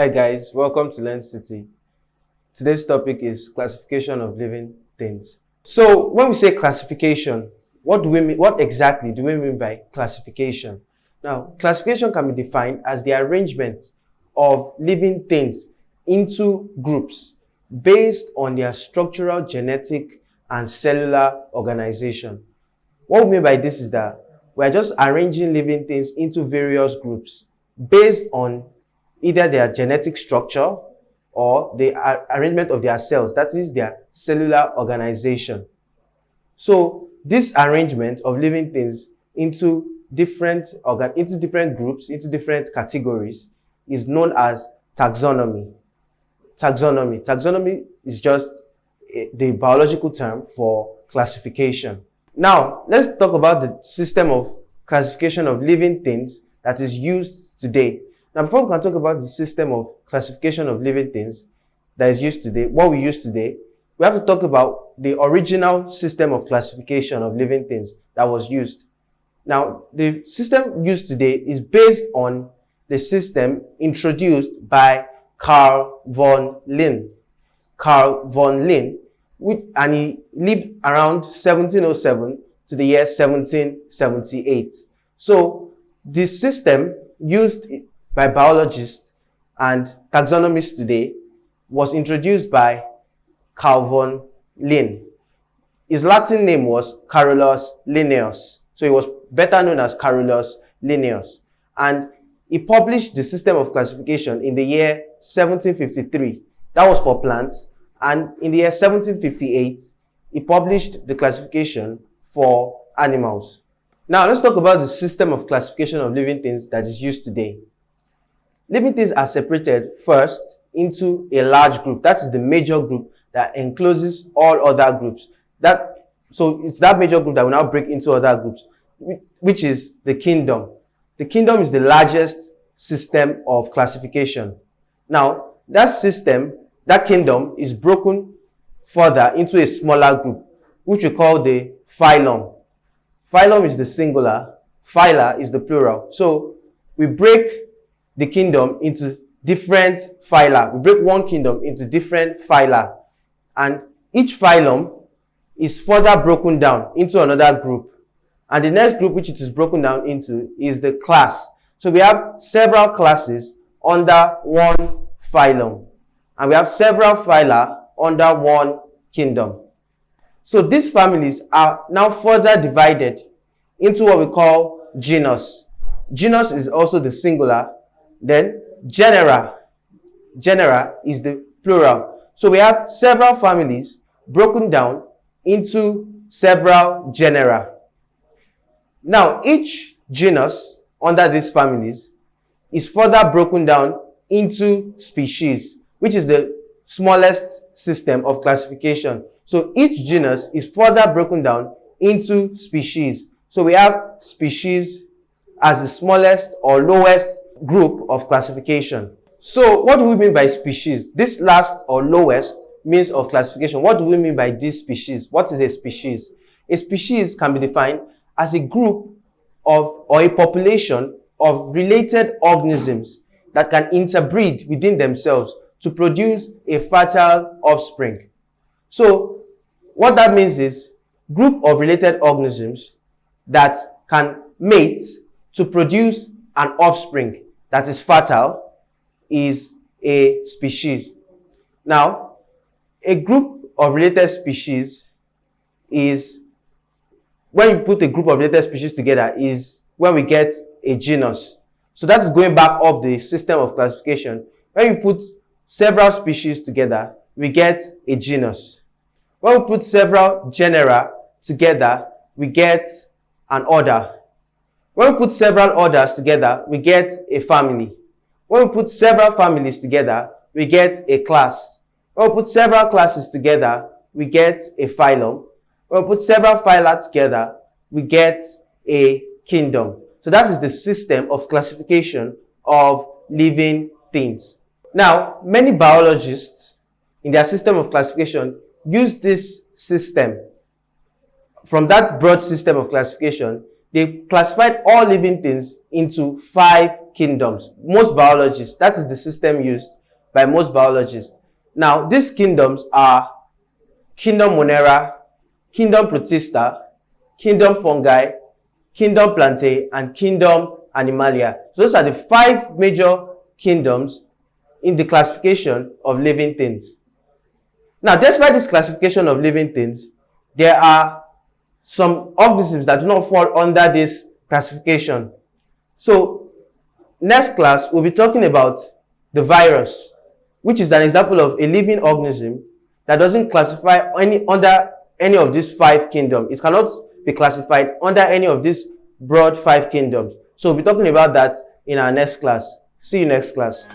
Hi guys, welcome to LearnCity. Today's topic is classification of living things. So when we say classification, what exactly do we mean by classification? Now, classification can be defined as the arrangement of living things into groups based on their structural, genetic, and cellular organization. What we mean by this is that we are just arranging living things into various groups based on either their genetic structure or the arrangement of their cells, that is their cellular organization. So this arrangement of living things into different groups, into different categories is known as taxonomy. Taxonomy is just the biological term for classification. Now, let's talk about the system of classification of living things that is used today. Now, before we can talk about the system of classification of living things that is used today, what we use today, we have to talk about the original system of classification of living things that was used. Now, the system used today is based on the system introduced by Carl von Linné. And he lived around 1707 to the year 1778. So, this system used by biologists and taxonomists today was introduced by Carl von Linné. His Latin name was Carolus Linnaeus. So he was better known as Carolus Linnaeus. And he published the system of classification in the year 1753. That was for plants. And in the year 1758, he published the classification for animals. Now let's talk about the system of classification of living things that is used today. Living things are separated first into a large group. That is the major group that encloses all other groups. So it's that major group that will now break into other groups, which is the kingdom. The kingdom is the largest system of classification. Now, that kingdom is broken further into a smaller group, which we call the phylum. Phylum is the singular, phyla is the plural. So we break the kingdom into different phyla. We break one kingdom into different phyla. And each phylum is further broken down into another group. And the next group which it is broken down into is the class. So we have several classes under one phylum. And we have several phyla under one kingdom. So these families are now further divided into what we call genus. Genus is also the singular. Then genera is the plural. So we have several families broken down into several genera. Now each genus under these families is further broken down into species, which is the smallest system of classification. So each genus is further broken down into species. So we have species as the smallest or lowest group of classification. So what do we mean by species? This last or lowest means of classification. What do we mean by this species? What is a species? A species can be defined as a group or a population of related organisms that can interbreed within themselves to produce a fertile offspring. So what that means is group of related organisms that can mate to produce an offspring that is fertile is a species. Now, a group of related species is, when you put a group of related species together, is when we get a genus. So that is going back up the system of classification. When you put several species together, we get a genus. When we put several genera together, we get an order. When we put several orders together, we get a family. When we put several families together, we get a class. When we put several classes together, we get a phylum. When we put several phyla together, we get a kingdom. So that is the system of classification of living things. Now, many biologists in their system of classification use this system. From that broad system of classification, they classified all living things into 5 kingdoms. Most biologists, that is the system used by most biologists. Now, these kingdoms are kingdom Monera, kingdom Protista, kingdom Fungi, kingdom Plantae, and kingdom Animalia. So those are the 5 major kingdoms in the classification of living things. Now, despite this classification of living things, there are some organisms that do not fall under this classification. So, next class, we'll be talking about the virus, which is an example of a living organism that doesn't classify under any of these 5 kingdoms. It cannot be classified under any of these broad 5 kingdoms. So we'll be talking about that in our next class. See you next class.